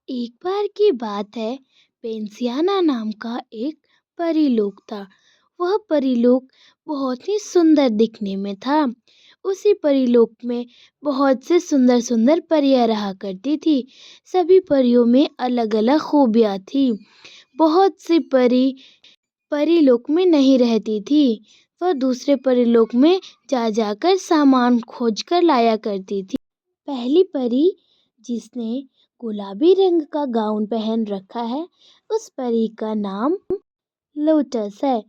एक बार की बात है। पेंसियाना नाम का एक परीलोक था। वह परीलोक बहुत ही सुंदर दिखने में था। उसी परीलोक में बहुत से सुंदर सुंदर परियां रहा करती थी। सभी परियों में अलग अलग खूबियां थी। बहुत सी परी परीलोक में नहीं रहती थी। वह दूसरे परीलोक में जा जाकर सामान खोज कर लाया करती थी। पहली परी जिसने गुलाबी रंग का गाउन पहन रखा है, उस परी का नाम लोटस है।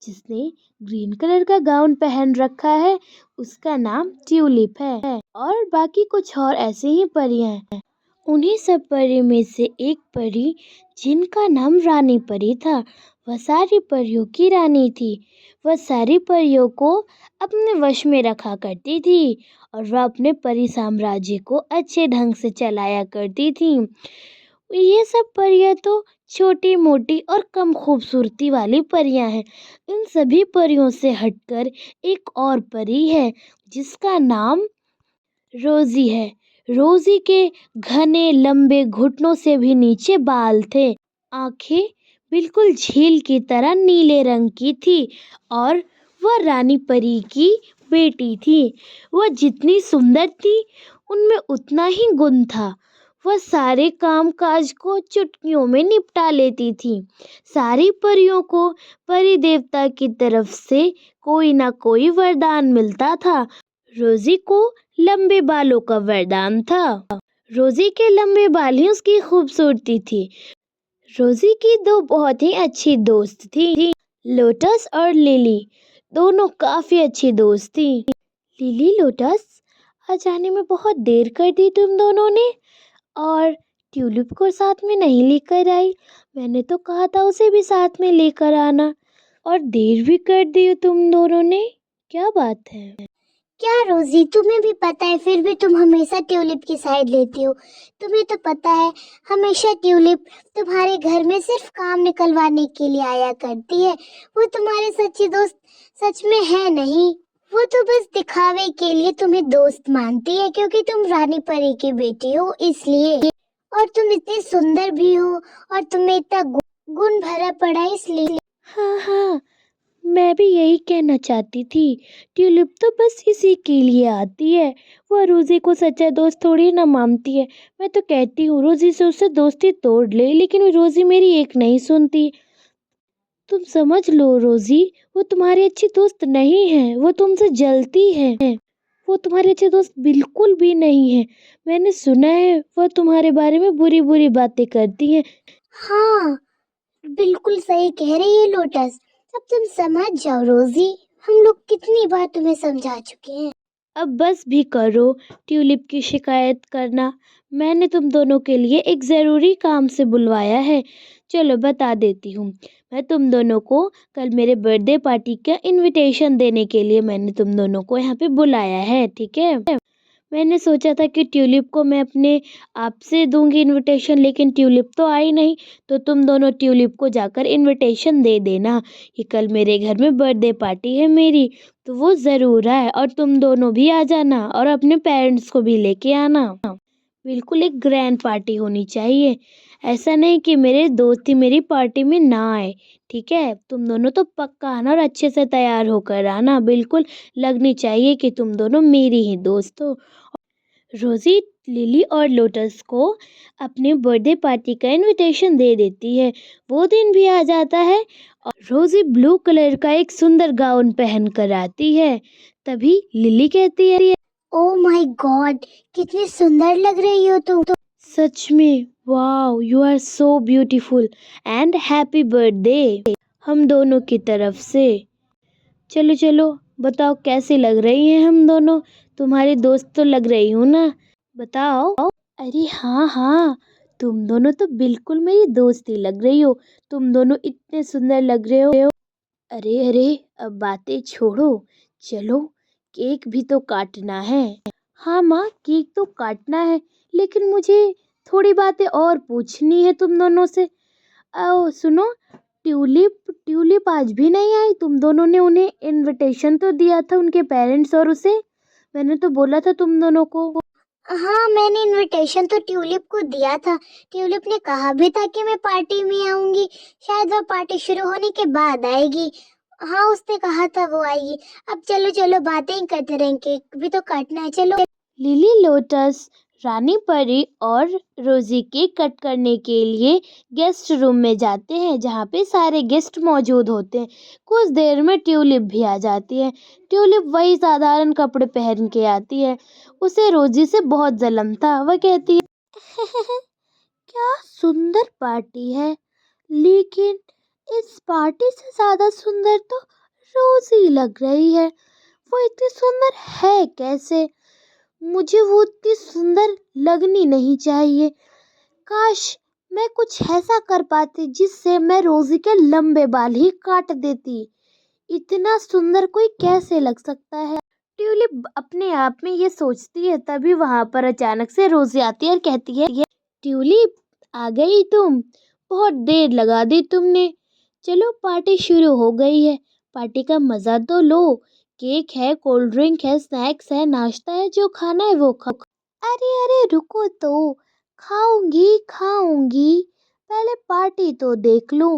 जिसने ग्रीन कलर का गाउन पहन रखा है, उसका नाम ट्यूलिप है। और बाकी कुछ और ऐसे ही परियां हैं। उन्हीं सब परी में से एक परी जिनका नाम रानी परी था, वह सारी परियों की रानी थी। वह सारी परियों को अपने वश में रखा करती थी और वह अपने परी साम्राज्य को अच्छे ढंग से चलाया करती थी। ये सब परियां तो छोटी मोटी और कम खूबसूरती वाली परियां हैं। इन सभी परियों से हटकर एक और परी है जिसका नाम रोजी है। रोजी के घने लंबे घुटनों से भी नीचे बाल थे। आंखें बिल्कुल झील की तरह नीले रंग की थी और वह रानी परी की बेटी थी। वह जितनी सुंदर थी, उनमें उतना ही गुण था। वह सारे काम काज को चुटकियों में निपटा लेती थी। सारी परियों को परी देवता की तरफ से कोई ना कोई वरदान मिलता था। रोजी को लंबे बालों का वरदान था। रोजी के लंबे बाल ही उसकी खूबसूरती थी। रोजी की दो बहुत ही अच्छी दोस्त थी, लोटस और लिली। दोनों काफी अच्छी दोस्त थी। लिली, लोटस, आज आने में बहुत देर कर दी तुम दोनों ने। और ट्यूलिप को साथ में नहीं लेकर आई। मैंने तो कहा था उसे भी साथ में लेकर आना, और देर भी कर दी तुम दोनों ने। क्या बात है? क्या रोजी, तुम्हें भी पता है फिर भी तुम हमेशा ट्यूलिप की साइड लेती हो। तुम्हें तो पता है हमेशा ट्यूलिप तुम्हारे घर में सिर्फ काम निकलवाने के लिए आया करती है। वो तुम्हारे सच्ची दोस्त सच में है नहीं। वो तो बस दिखावे के लिए तुम्हें दोस्त मानती है क्योंकि तुम रानी परी की बेटी हो इसलिए। और तुम इतनी सुंदर भी हो और तुम्हें इतना गुण भरा पड़ा है इसलिए। हाँ हाँ, मैं भी यही कहना चाहती थी। ट्यूलिप तो बस इसी के लिए आती है। वह रोजी को सच्चा दोस्त थोड़ी ना मानती है। मैं तो कहती हूँ रोजी से उससे दोस्ती तोड़ ले, लेकिन रोजी मेरी एक नहीं सुनती। तुम समझ लो रोजी, वो तुम्हारी अच्छी दोस्त नहीं है। वो तुमसे जलती है। वो तुम्हारे अच्छे दोस्त बिल्कुल भी नहीं है। मैंने सुना है वह तुम्हारे बारे में बुरी बुरी बातें करती है। हाँ, बिल्कुल सही कह रही है लोटस। अब तुम समझ जाओ रोजी, हम लोग कितनी बार तुम्हें समझा चुके हैं। अब बस भी करो ट्यूलिप की शिकायत करना। मैंने तुम दोनों के लिए एक ज़रूरी काम से बुलवाया है। चलो बता देती हूँ। मैं तुम दोनों को कल मेरे बर्थडे पार्टी का इनविटेशन देने के लिए मैंने तुम दोनों को यहाँ पे बुलाया है, ठीक है? मैंने सोचा था कि ट्यूलिप को मैं अपने आप से दूंगी इनविटेशन, लेकिन ट्यूलिप तो आई नहीं। तो तुम दोनों ट्यूलिप को जाकर इनविटेशन दे देना कि कल मेरे घर में बर्थडे पार्टी है मेरी, तो वो ज़रूर आए। और तुम दोनों भी आ जाना और अपने पेरेंट्स को भी लेके आना। बिल्कुल एक ग्रैंड पार्टी होनी चाहिए। ऐसा नहीं कि मेरे दोस्त ही मेरी पार्टी में ना आए, ठीक है? तुम दोनों तो पक्का आना और अच्छे से तैयार होकर आना। बिल्कुल लगनी चाहिए कि तुम दोनों मेरी ही दोस्त हो। रोजी लिली और लोटस को अपने बर्थडे पार्टी का इनविटेशन दे देती है। वो दिन भी आ जाता है और रोजी ब्लू कलर का एक सुंदर गाउन पहन कर आती है। तभी लिली कहती है, ओह माय गॉड, कितनी सुंदर लग रही हो तुम। सच में wow, you are so beautiful and happy birthday हम दोनों की तरफ से। चलो चलो बताओ कैसी लग रही हैं हम दोनों। तुम्हारी दोस्त तो लग रही हूँ ना, बताओ। अरे हाँ हाँ, तुम दोनों तो बिल्कुल मेरी दोस्त ही लग रही हो। तुम दोनों इतने सुंदर लग रहे हो। अरे अरे, अब बातें छोड़ो, चलो केक भी तो काटना है। हाँ माँ, केक तो काटना है, लेकिन मुझे थोड़ी बातें और पूछनी है तुम दोनों से। आओ सुनो, ट्यूलिप ट्यूलिप आज भी नहीं आई। तुम दोनों ने उन्हें इनविटेशन तो दिया था, उनके पेरेंट्स और उसे। मैंने तो बोला था तुम दोनों को। हाँ, मैंने इनविटेशन तो ट्यूलिप को दिया था। ट्यूलिप ने कहा भी था कि मैं पार्टी में आऊंगी। शायद वो पार्टी शुरू होने के बाद आएगी। हाँ, उसने कहा था वो आएगी। अब चलो चलो, बातें ही करते रहेंगे, केक भी तो काटना है, चलो। लिली लोटस, रानी परी और रोजी केक कट करने के लिए गेस्ट रूम में जाते हैं जहाँ पे सारे गेस्ट मौजूद होते हैं। कुछ देर में ट्यूलिप भी आ जाती है। ट्यूलिप वही साधारण कपड़े पहन के आती है। उसे रोजी से बहुत जलन था। वह कहती है क्या सुंदर पार्टी है, लेकिन इस पार्टी से ज्यादा सुंदर तो रोजी लग रही है। वो इतनी सुंदर है कैसे? मुझे वो इतनी सुंदर लगनी नहीं चाहिए। काश मैं कुछ ऐसा कर पाती जिससे मैं रोजी के लंबे बाल ही काट देती। इतना सुंदर कोई कैसे लग सकता है? ट्यूलिप अपने आप में ये सोचती है। तभी वहां पर अचानक से रोजी आती है और कहती है ट्यूलिप, आ गई तुम। बहुत देर लगा दी तुमने। चलो पार्टी शुरू हो गई है। पार्टी का मजा तो लो। केक है, कोल्ड ड्रिंक है, स्नैक्स है, नाश्ता है, जो खाना है वो खाओ। अरे अरे रुको तो, खाऊंगी खाऊंगी, पहले पार्टी तो देख लो।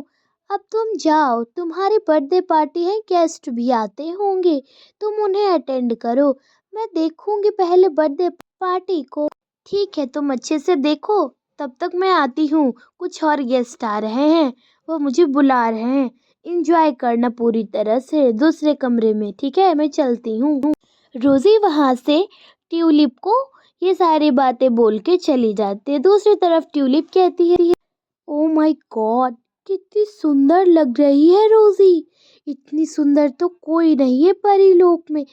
अब तुम जाओ, तुम्हारी बर्थडे पार्टी है, गेस्ट भी आते होंगे, तुम उन्हें अटेंड करो। मैं देखूंगी पहले बर्थडे पार्टी को। ठीक है, तुम अच्छे से देखो, तब तक मैं आती हूँ। कुछ और गेस्ट आ रहे हैं, वो मुझे बुला रहे हैं। इंजॉय करना पूरी तरह से दूसरे कमरे में, ठीक है? मैं चलती हूँ। रोजी वहां से ट्यूलिप को ये सारी बातें बोल के चली जाती है। दूसरी तरफ ट्यूलिप कहती है ओ माय गॉड, कितनी सुंदर लग रही है रोजी। इतनी सुंदर तो कोई नहीं है परीलोक में।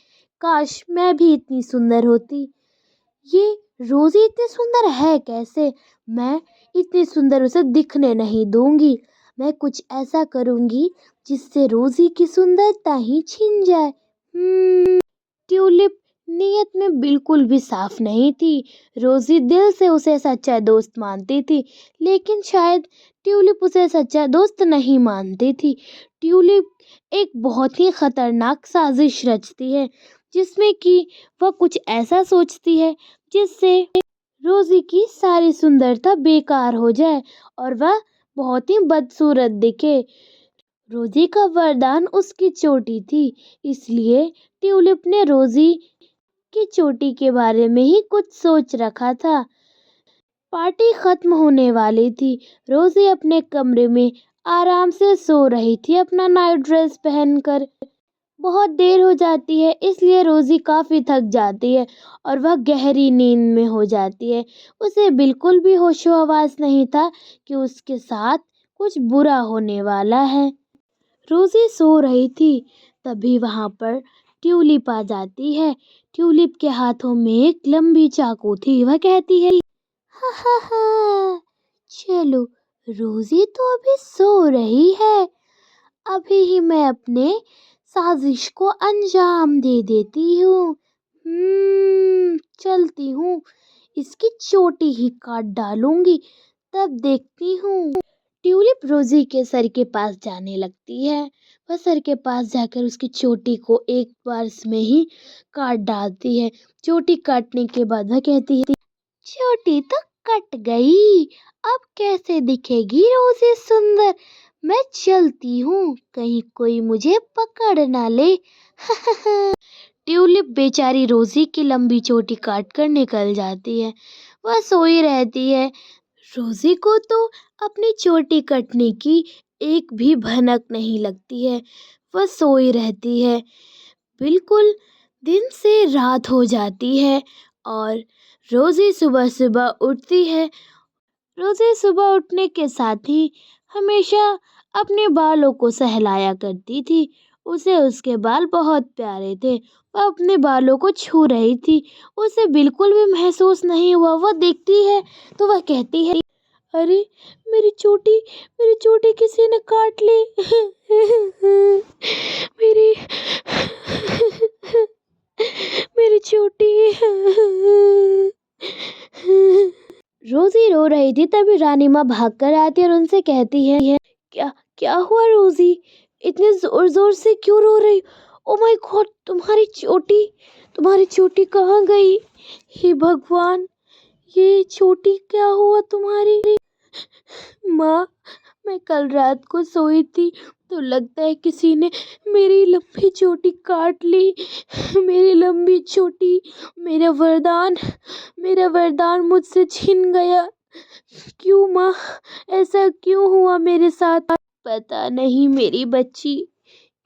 काश मैं भी इतनी सुंदर होती। ये रोजी इतनी सुंदर है कैसे? मैं इतनी सुंदर उसे दिखने नहीं दूंगी। मैं कुछ ऐसा करूंगी जिससे रोजी की सुंदरता ही छिन जाए। ट्यूलिप नीयत में बिल्कुल भी साफ नहीं थी। रोजी दिल से उसे सच्चा दोस्त मानती थी, लेकिन शायद ट्यूलिप उसे सच्चा दोस्त नहीं मानती थी। ट्यूलिप एक बहुत ही खतरनाक साजिश रचती है, जिसमें कि वह कुछ ऐसा सोचती है जिससे रोजी की सारी सुंदरता बेकार हो जाए और वह बहुत ही बदसूरत दिखे। रोजी का वरदान उसकी चोटी थी, इसलिए ट्यूलिप ने रोजी की चोटी के बारे में ही कुछ सोच रखा था। पार्टी खत्म होने वाली थी। रोजी अपने कमरे में आराम से सो रही थी अपना नाइट ड्रेस पहनकर। बहुत देर हो जाती है, इसलिए रोजी काफी थक जाती है और वह गहरी नींद में हो जाती है। उसे बिल्कुल भी होशो हवास नहीं था कि उसके साथ कुछ बुरा होने वाला है। रोजी सो रही थी, तभी वहां पर ट्यूलिप आ जाती है। ट्यूलिप के हाथों में एक लंबी चाकू थी। वह कहती है हा हा हा, चलो, रोजी तो अभी सो रही है, अभी ही मैं अपने साजिश को अंजाम दे देती हूँ। चलती हूँ, इसकी चोटी ही काट डालूंगी, तब देखती हूँ। ट्यूलिप रोजी के सर के पास जाने लगती है। वह सर के पास जाकर उसकी चोटी को एक बार में ही काट डालती है। चोटी काटने के बाद वह कहती है चोटी तो कट गई, अब कैसे दिखेगी रोजी सुंदर। मैं चलती हूँ, कहीं कोई मुझे पकड़ ना ले। ट्यूलिप बेचारी रोजी की लंबी चोटी काट कर निकल जाती है। वह सोई रहती है। रोजी को तो अपनी चोटी कटने की एक भी भनक नहीं लगती है। वह सोई रहती है। बिल्कुल दिन से रात हो जाती है और रोजी सुबह सुबह उठती है। रोजी सुबह उठने के साथ ही हमेशा अपने बालों को सहलाया करती थी। उसे उसके बाल बहुत प्यारे थे। वह अपने बालों को छू रही थी, उसे बिल्कुल भी महसूस नहीं हुआ। वह देखती है तो वह कहती है अरे, मेरी चोटी किसी ने काट ली। मेरी मेरी चोटी। रोजी रो रही थी, तभी रानी माँ भाग कर आती है और उनसे कहती है क्या क्या हुआ रोजी, इतने जोर जोर से क्यों रो रही? ओ माय गॉड, तुम्हारी चोटी तुम्हारी चोटी कहाँ गई? हे भगवान, ये चोटी क्या हुआ तुम्हारी? माँ, मैं कल रात को सोई थी तो लगता है किसी ने मेरी लंबी चोटी काट ली। मेरी लंबी चोटी, मेरा वरदान, मेरा वरदान मुझसे छिन गया। क्यों माँ, ऐसा क्यों हुआ मेरे साथ? पता नहीं मेरी बच्ची,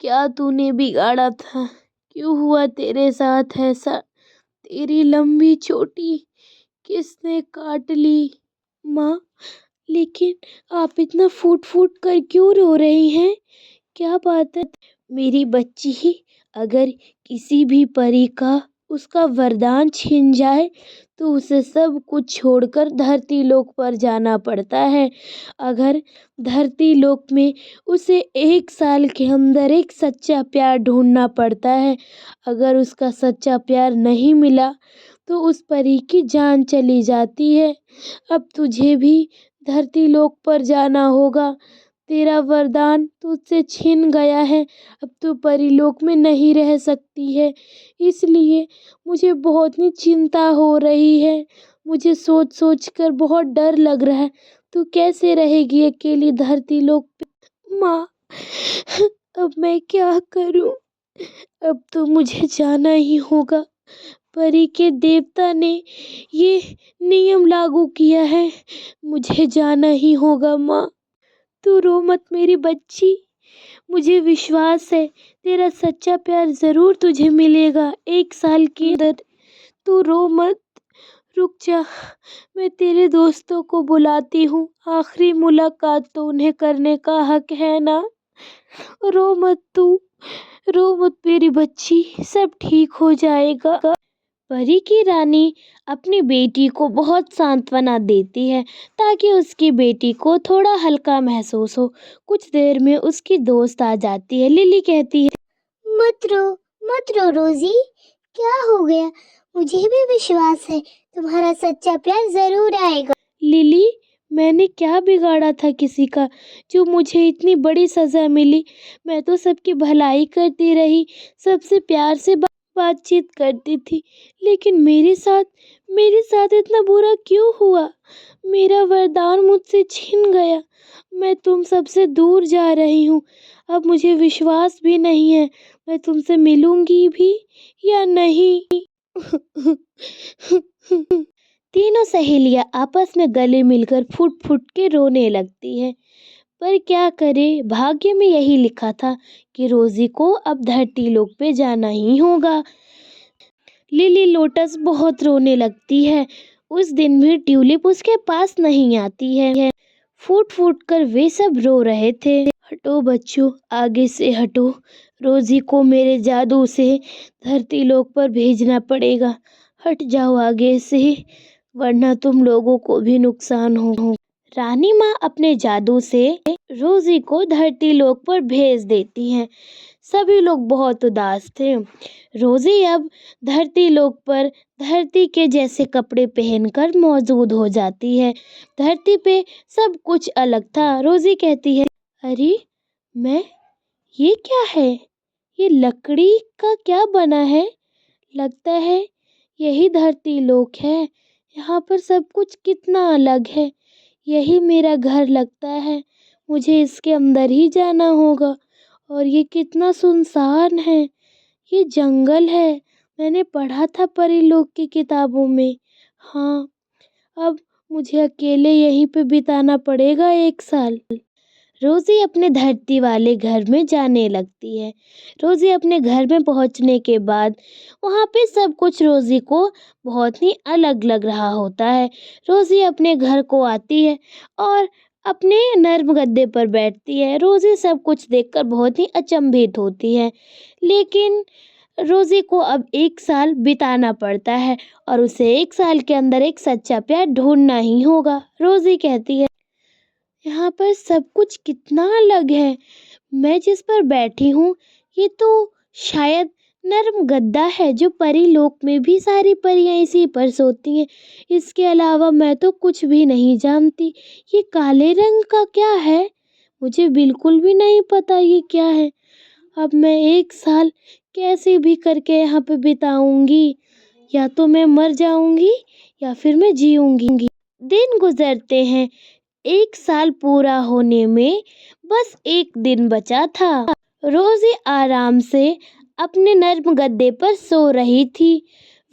क्या तूने बिगाड़ा था? क्यों हुआ तेरे साथ ऐसा? तेरी लंबी चोटी किसने काट ली? माँ, लेकिन आप इतना फूट फूट कर क्यों रो रही हैं? क्या बात है? मेरी बच्ची ही, अगर किसी भी परी का उसका वरदान छिन जाए तो उसे सब कुछ छोड़कर धरती लोक पर जाना पड़ता है। अगर धरती लोक में उसे 1 साल के अंदर एक सच्चा प्यार ढूंढना पड़ता है। अगर उसका सच्चा प्यार नहीं मिला तो उस परी की जान चली जाती है। अब तुझे भी धरती लोक पर जाना होगा। तेरा वरदान तुझसे छिन गया है, अब तू परीलोक में नहीं रह सकती है। इसलिए मुझे बहुत ही चिंता हो रही है। मुझे सोच सोच कर बहुत डर लग रहा है। तू कैसे रहेगी अकेली धरती लोक पे? माँ, अब मैं क्या करूँ? अब तो मुझे जाना ही होगा। परी के देवता ने ये नियम लागू किया है, मुझे जाना ही होगा। माँ, तू रो मत मेरी बच्ची, मुझे विश्वास है तेरा सच्चा प्यार ज़रूर तुझे मिलेगा 1 साल के अंदर। तू रो मत, रुक जा, मैं तेरे दोस्तों को बुलाती हूँ। आखिरी मुलाकात तो उन्हें करने का हक है ना। रो मत तू, रो मत मेरी बच्ची, सब ठीक हो जाएगा। परी की रानी अपनी बेटी को बहुत सांत्वना देती है ताकि उसकी बेटी को थोड़ा हल्का महसूस हो। कुछ देर में उसकी दोस्त आ जाती है। लिली कहती है, मत रो, मत रो रोजी, क्या हो गया? मुझे भी विश्वास है तुम्हारा सच्चा प्यार जरूर आएगा। लिली, मैंने क्या बिगाड़ा था किसी का जो मुझे इतनी बड़ी सज़ा मिली? मैं तो सबकी भलाई करती रही, सबसे प्यार से बातचीत करती थी, लेकिन मेरे साथ इतना बुरा क्यों हुआ? मेरा वरदान मुझसे छिन गया। मैं तुम सबसे दूर जा रही हूँ। अब मुझे विश्वास भी नहीं है मैं तुमसे मिलूंगी भी या नहीं। तीनों सहेलियां आपस में गले मिलकर फुट फुट के रोने लगती है। पर क्या करे, भाग्य में यही लिखा था कि रोजी को अब धरती लोक पे जाना ही होगा। लिली लोटस बहुत रोने लगती है। उस दिन भी ट्यूलिप उसके पास नहीं आती है। फूट फूट कर वे सब रो रहे थे। हटो बच्चों, आगे से हटो। रोजी को मेरे जादू से धरती लोक पर भेजना पड़ेगा। हट जाओ आगे से, वरना तुम लोगों को भी नुकसान हो। रानी माँ अपने जादू से रोजी को धरती लोक पर भेज देती हैं। सभी लोग बहुत उदास थे। रोजी अब धरती लोक पर धरती के जैसे कपड़े पहनकर मौजूद हो जाती है। धरती पे सब कुछ अलग था। रोजी कहती है, अरे मैं, ये क्या है? ये लकड़ी का क्या बना है? लगता है यही धरती लोक है। यहाँ पर सब कुछ कितना अलग है। यही मेरा घर लगता है। मुझे इसके अंदर ही जाना होगा। और ये कितना सुनसान है। ये जंगल है। मैंने पढ़ा था परीलोक की किताबों में। हाँ, अब मुझे अकेले यहीं पे बिताना पड़ेगा 1 साल। रोजी अपने धरती वाले घर में जाने लगती है। रोजी अपने घर में पहुंचने के बाद वहाँ पे सब कुछ रोजी को बहुत ही अलग लग रहा होता है। रोजी अपने घर को आती है और अपने नर्म गद्दे पर बैठती है। रोजी सब कुछ देखकर बहुत ही अचंभित होती है, लेकिन रोजी को अब 1 साल बिताना पड़ता है और उसे 1 साल के अंदर एक सच्चा प्यार ढूंढना ही होगा। रोजी कहती है, यहाँ पर सब कुछ कितना अलग है। मैं जिस पर बैठी हूँ ये तो शायद नर्म गद्दा है जो परी लोक में भी सारी परियां इसी पर सोती हैं। इसके अलावा मैं तो कुछ भी नहीं जानती। ये काले रंग का क्या है? मुझे बिल्कुल भी नहीं पता ये क्या है। अब मैं 1 साल कैसे भी करके यहाँ पे बिताऊंगी। या तो मैं मर जाऊंगी या फिर मैं जीऊंगी। दिन गुजरते हैं। 1 साल पूरा होने में बस एक दिन बचा था। रोजी आराम से अपने नर्म गद्दे पर सो रही थी।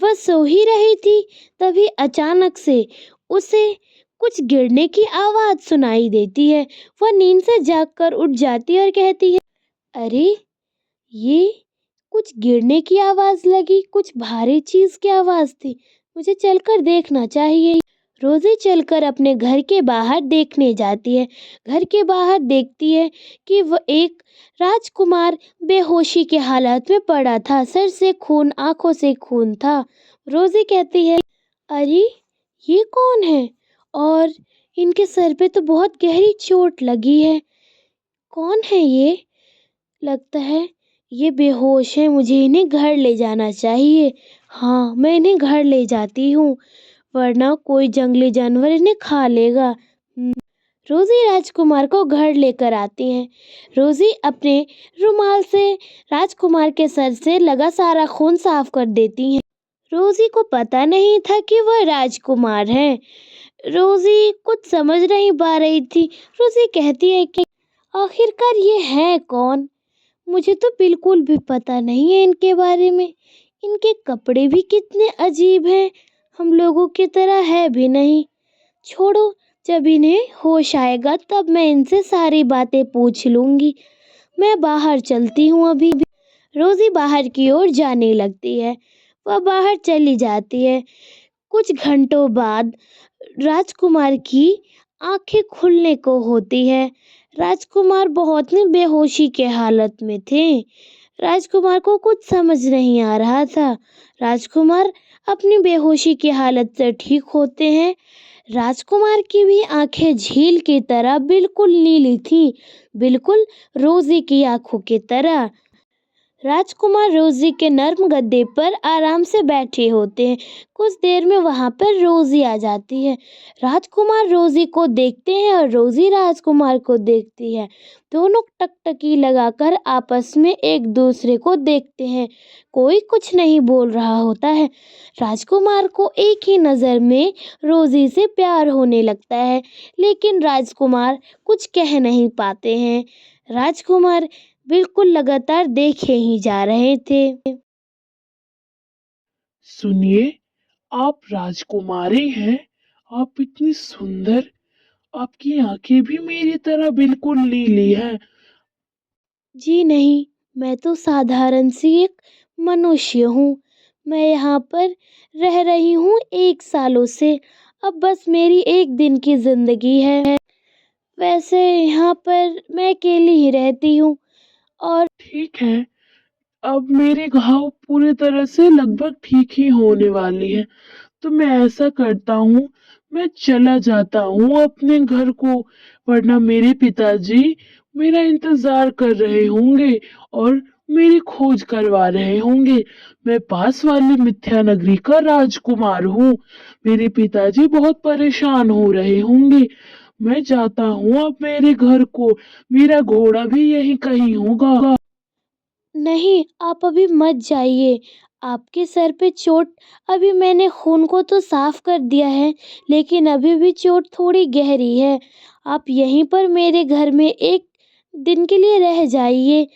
वह सो ही रही थी, तभी अचानक से उसे कुछ गिरने की आवाज सुनाई देती है। वह नींद से जागकर उठ जाती है और कहती है, अरे ये कुछ गिरने की आवाज लगी, कुछ भारी चीज की आवाज थी, मुझे चलकर देखना चाहिए। रोजी चलकर अपने घर के बाहर देखने जाती है। घर के बाहर देखती है कि वह एक राजकुमार बेहोशी की हालत में पड़ा था। सर से खून, आंखों से खून था। रोजी कहती है, अरे ये कौन है? और इनके सर पे तो बहुत गहरी चोट लगी है। कौन है ये? लगता है ये बेहोश है, मुझे इन्हें घर ले जाना चाहिए। हाँ, मैं इन्हें घर ले जाती हूँ, वरना कोई जंगली जानवर इन्हें खा लेगा। रोजी राजकुमार को घर लेकर आती हैं। रोजी अपने रुमाल से राजकुमार के सर से लगा सारा खून साफ कर देती हैं। रोजी को पता नहीं था कि वह राजकुमार है। रोजी कुछ समझ नहीं पा रही थी। रोजी कहती है कि आखिरकार ये है कौन? मुझे तो बिल्कुल भी पता नहीं है इनके बारे में। इनके कपड़े भी कितने अजीब हैं, हम लोगों की तरह है भी नहीं। छोड़ो, जब इन्हें होश आएगा तब मैं इनसे सारी बातें पूछ लूंगी। मैं बाहर चलती हूँ अभी। रोजी बाहर की ओर जाने लगती है। वह बाहर चली जाती है। कुछ घंटों बाद राजकुमार की आंखें खुलने को होती है। राजकुमार बहुत ही बेहोशी के हालत में थे। राजकुमार को कुछ समझ नहीं आ रहा था। राजकुमार अपनी बेहोशी की हालत से ठीक होते हैं। राजकुमार की भी आंखें झील की तरह बिल्कुल नीली थीं, बिल्कुल रोजी की आंखों की तरह। राजकुमार रोजी के नर्म गद्दे पर आराम से बैठे होते हैं। कुछ देर में वहां पर रोजी आ जाती है। राजकुमार रोजी को देखते हैं और रोजी राजकुमार को देखती है। दोनों टकटकी लगाकर आपस में एक दूसरे को देखते हैं। कोई कुछ नहीं बोल रहा होता है। राजकुमार को एक ही नज़र में रोजी से प्यार होने लगता है, लेकिन राजकुमार कुछ कह नहीं पाते हैं। राजकुमार बिल्कुल लगातार देखे ही जा रहे थे। सुनिए, आप राजकुमारी हैं। आप इतनी सुंदर, आपकी आंखें भी मेरी तरह बिल्कुल नीली हैं। जी नहीं, मैं तो साधारण सी एक मनुष्य हूँ। मैं यहाँ पर रह रही हूँ 1 सालों से। अब बस मेरी एक दिन की जिंदगी है। वैसे यहाँ पर मैं अकेली ही रहती हूँ। और ठीक है, अब मेरे घाव पूरी तरह से लगभग ठीक ही होने वाली है, तो मैं ऐसा करता हूँ, मैं चला जाता हूँ अपने घर को, वरना मेरे पिताजी मेरा इंतजार कर रहे होंगे और मेरी खोज करवा रहे होंगे। मैं पास वाली मिथ्या नगरी का राजकुमार हूँ। मेरे पिताजी बहुत परेशान हो रहे होंगे। मैं जाता हूँ अब मेरे घर को। मेरा घोड़ा भी यहीं कहीं होगा। नहीं, आप अभी मत जाइए। आपके सर पे चोट, अभी मैंने खून को तो साफ कर दिया है, लेकिन अभी भी चोट थोड़ी गहरी है। आप यहीं पर मेरे घर में एक दिन के लिए रह जाइए,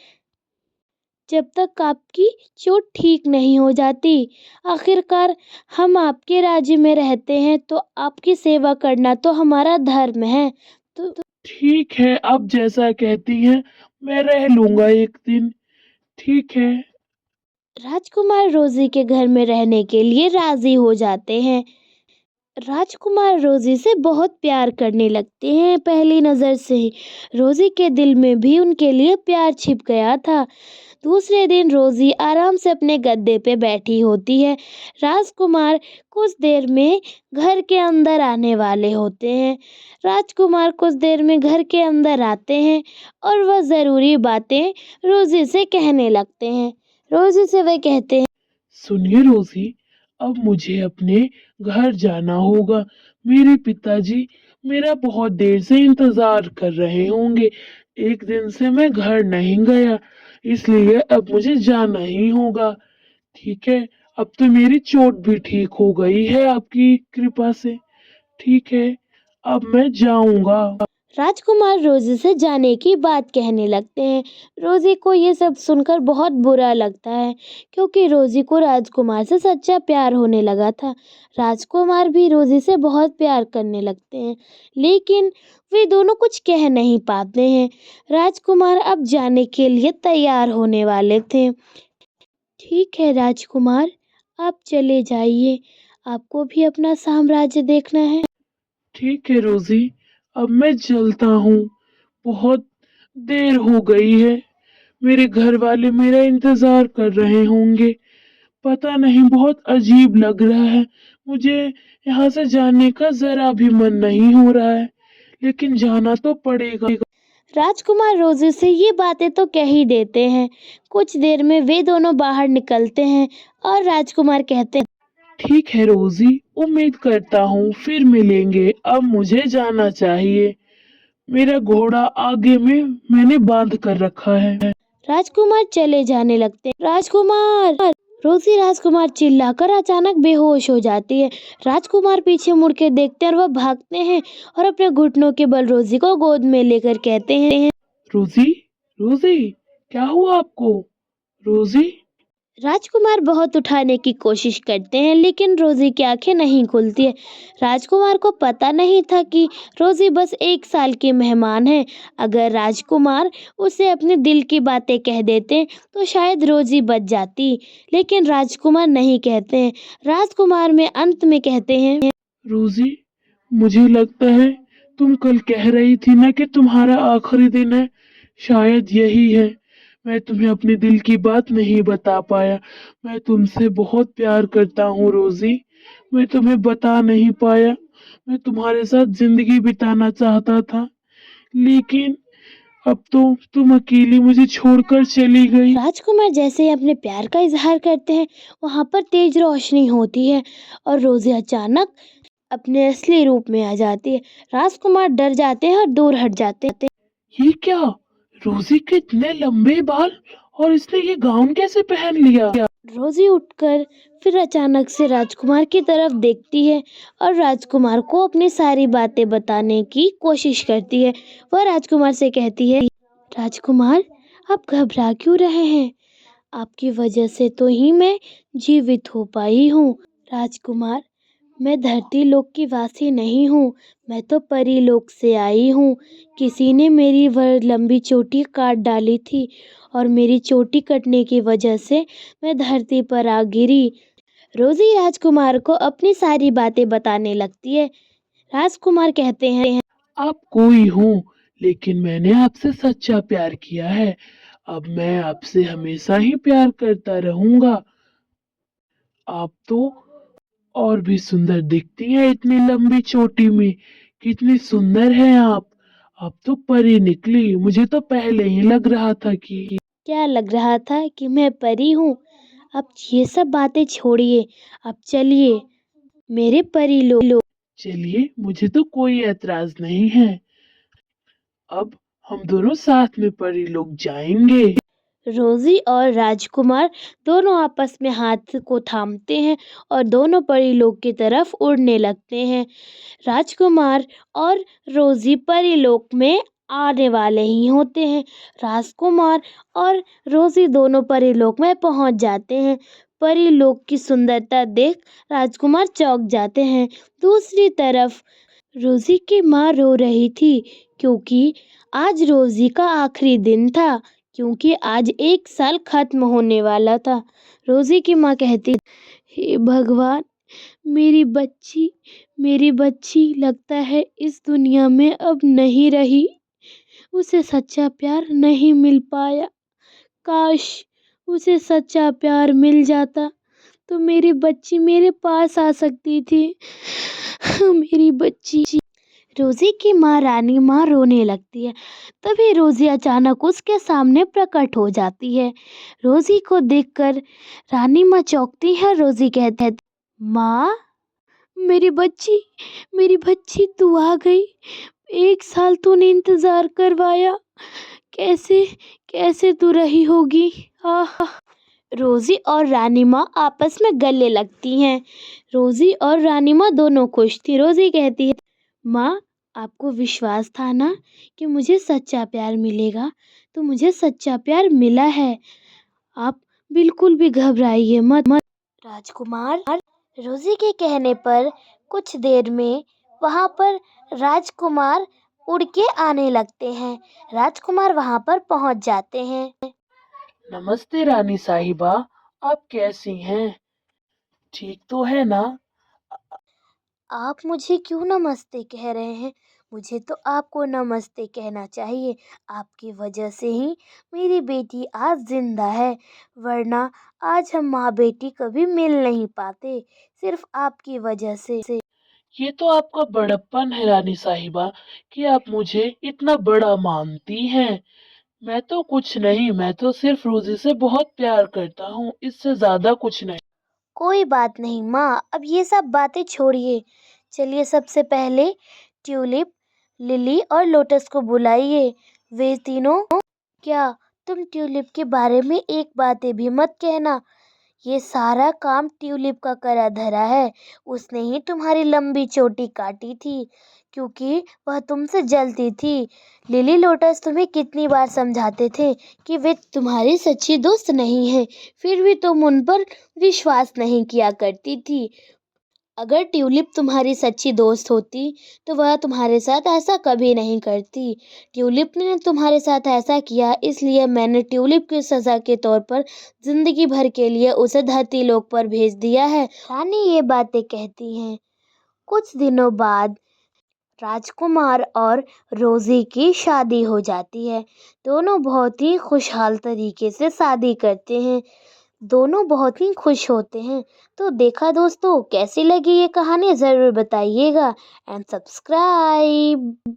जब तक आपकी चोट ठीक नहीं हो जाती। आखिरकार हम आपके राज्य में रहते हैं, तो आपकी सेवा करना तो हमारा धर्म है। तो ठीक है, आप जैसा कहती हैं, मैं रह लूंगा एक दिन। ठीक है। राजकुमार रोजी के घर में रहने के लिए राजी हो जाते हैं। राजकुमार रोजी से बहुत प्यार करने लगते हैं। पहली नज़र से ही रोजी के दिल में भी उनके लिए प्यार छिप गया था। दूसरे दिन रोजी आराम से अपने गद्दे पे बैठी होती है। राजकुमार कुछ देर में घर के अंदर आने वाले होते हैं। राजकुमार कुछ देर में घर के अंदर आते हैं और वह ज़रूरी बातें रोजी से कहने लगते हैं। रोजी से वह कहते हैं, सुनिए रोजी, अब मुझे अपने घर जाना होगा। मेरे पिताजी मेरा बहुत देर से इंतजार कर रहे होंगे। एक दिन से मैं घर नहीं गया। इसलिए अब मुझे जाना ही होगा। ठीक है, अब तो मेरी चोट भी ठीक हो गई है आपकी कृपा से। ठीक है, अब मैं जाऊंगा। राजकुमार रोजी से जाने की बात कहने लगते हैं। रोजी को ये सब सुनकर बहुत बुरा लगता है, क्योंकि रोजी को राजकुमार से सच्चा प्यार होने लगा था। राजकुमार भी रोजी से बहुत प्यार करने लगते हैं, लेकिन वे दोनों कुछ कह नहीं पाते हैं। राजकुमार अब जाने के लिए तैयार होने वाले थे। ठीक है राजकुमार, आप चले जाइए, आपको भी अपना साम्राज्य देखना है। ठीक है रोजी, अब मैं चलता हूँ। बहुत देर हो गई है। मेरे घर वाले मेरा इंतजार कर रहे होंगे। पता नहीं, बहुत अजीब लग रहा है। मुझे यहाँ से जाने का जरा भी मन नहीं हो रहा है, लेकिन जाना तो पड़ेगा। राजकुमार रोजी से ये बातें तो कह ही देते हैं। कुछ देर में वे दोनों बाहर निकलते हैं और राजकुमार कहते हैं, ठीक है रोजी, उम्मीद करता हूँ फिर मिलेंगे। अब मुझे जाना चाहिए। मेरा घोड़ा आगे में मैंने बांध कर रखा है। राजकुमार चले जाने लगते हैं। राजकुमार! रोजी राजकुमार चिल्लाकर अचानक बेहोश हो जाती है। राजकुमार पीछे मुड़ के देखते हैं और वह भागते हैं और अपने घुटनों के बल रोजी को गोद में लेकर कहते हैं, रोजी, रोजी, क्या हुआ आपको? रोजी। राजकुमार बहुत उठाने की कोशिश करते हैं, लेकिन रोजी की आंखें नहीं खुलती है। राजकुमार को पता नहीं था कि रोजी बस 1 साल की मेहमान है। अगर राजकुमार उसे अपने दिल की बातें कह देते तो शायद रोजी बच जाती, लेकिन राजकुमार नहीं कहते हैं। राजकुमार में अंत में कहते हैं, रोजी, मुझे लगता है तुम कल कह रही थी ना कि तुम्हारा आखिरी दिन है। शायद यही है। मैं तुम्हें अपने दिल की बात नहीं बता पाया। मैं तुमसे बहुत प्यार करता हूँ रोजी। मैं तुम्हें बता नहीं पाया। मैं तुम्हारे साथ जिंदगी बिताना चाहता था, लेकिन अब तो तुम अकेली मुझे छोड़कर चली गई। राजकुमार जैसे ही अपने प्यार का इजहार करते हैं, वहां पर तेज रोशनी होती है और रोजी अचानक अपने असली रूप में आ जाती है। राजकुमार डर जाते हैं और दूर हट जाते हैं। ये क्या? रोजी के इतने लंबे बाल, और इसने ये गाउन कैसे पहन लिया? रोजी उठकर फिर अचानक से राजकुमार की तरफ देखती है और राजकुमार को अपनी सारी बातें बताने की कोशिश करती है। वह राजकुमार से कहती है, राजकुमार, आप घबरा क्यों रहे हैं? आपकी वजह से तो ही मैं जीवित हो पाई हूँ। राजकुमार, मैं धरती लोक की वासी नहीं हूँ, मैं तो परी लोक से आई हूँ। किसी ने मेरी वह लंबी चोटी काट डाली थी और मेरी चोटी कटने की वजह से मैं धरती पर आ गिरी। रोजी राजकुमार को अपनी सारी बातें बताने लगती है। राजकुमार कहते हैं, आप कोई हो, लेकिन मैंने आपसे सच्चा प्यार किया है। अब मैं आपसे हमेशा ही प्यार करता रहूंगा। आप तो और भी सुंदर दिखती हैं इतनी लंबी चोटी में। कितनी सुंदर है आप। आप तो परी निकली। मुझे तो पहले ही लग रहा था कि क्या लग रहा था कि मैं परी हूँ? अब ये सब बातें छोड़िए, अब चलिए मेरे परी लोग। चलिए, मुझे तो कोई ऐतराज नहीं है। अब हम दोनों साथ में परी लोग जाएंगे। रोजी और राजकुमार दोनों आपस में हाथ को थामते हैं और दोनों परीलोक की तरफ उड़ने लगते हैं। राजकुमार और रोजी परीलोक में आने वाले ही होते हैं। राजकुमार और रोजी दोनों परीलोक में पहुंच जाते हैं। परीलोक की सुंदरता देख राजकुमार चौंक जाते हैं। दूसरी तरफ रोजी की माँ रो रही थी, क्योंकि आज रोजी का आखिरी दिन था, क्योंकि आज 1 साल खत्म होने वाला था। रोजी की माँ कहती, हे भगवान, मेरी बच्ची लगता है इस दुनिया में अब नहीं रही। उसे सच्चा प्यार नहीं मिल पाया। काश उसे सच्चा प्यार मिल जाता तो मेरी बच्ची मेरे पास आ सकती थी। मेरी बच्ची। रोजी की माँ रानी माँ रोने लगती है। तभी रोजी अचानक उसके सामने प्रकट हो जाती है। रोजी को देखकर रानी माँ चौंकती है। रोजी कहती है, माँ, मेरी बच्ची तू आ गई। 1 साल तूने इंतजार करवाया। कैसे कैसे तू रही होगी। आह। रोजी और रानी माँ आपस में गले लगती हैं। रोजी और रानी माँ दोनों खुश थी। रोजी कहती है, माँ, आपको विश्वास था ना कि मुझे सच्चा प्यार मिलेगा, तो मुझे सच्चा प्यार मिला है। आप बिल्कुल भी घबराइए मत। राजकुमार रोजी के कहने पर कुछ देर में वहां पर राजकुमार उड़ के आने लगते हैं। राजकुमार वहां पर पहुंच जाते हैं। नमस्ते रानी साहिबा, आप कैसी हैं? ठीक तो है ना? आप मुझे क्यों नमस्ते कह रहे हैं? मुझे तो आपको नमस्ते कहना चाहिए। आपकी वजह से ही मेरी बेटी आज जिंदा है, वरना आज हम माँ बेटी कभी मिल नहीं पाते, सिर्फ आपकी वजह से। ये तो आपका बड़प्पन है रानी साहिबा कि आप मुझे इतना बड़ा मानती हैं। मैं तो कुछ नहीं, मैं तो सिर्फ रोजी से बहुत प्यार करता हूँ, इससे ज्यादा कुछ नहीं। कोई बात नहीं माँ, अब ये सब बातें छोड़िए। चलिए सबसे पहले ट्यूलिप, लिली और लोटस को बुलाइए। वे तीनों, क्या तुम ट्यूलिप के बारे में एक बातें भी मत कहना। ये सारा काम ट्यूलिप का करा धरा है। उसने ही तुम्हारी लंबी चोटी काटी थी, क्योंकि वह तुमसे जलती थी। लिली लोटस तुम्हें कितनी बार समझाते थे कि वे तुम्हारी सच्ची दोस्त नहीं है, फिर भी तुम उन पर विश्वास नहीं किया करती थी। अगर ट्यूलिप तुम्हारी सच्ची दोस्त होती तो वह तुम्हारे साथ ऐसा कभी नहीं करती। ट्यूलिप ने तुम्हारे साथ ऐसा किया, इसलिए मैंने ट्यूलिप की सजा के तौर पर जिंदगी भर के लिए उसे धरती लोक पर भेज दिया है। रानी ये बातें कहती हैं। कुछ दिनों बाद राजकुमार और रोजी की शादी हो जाती है। दोनों बहुत ही खुशहाल तरीके से शादी करते हैं। दोनों बहुत ही खुश होते हैं। तो देखा दोस्तों, कैसी लगी ये कहानी ज़रूर बताइएगा एंड सब्सक्राइब।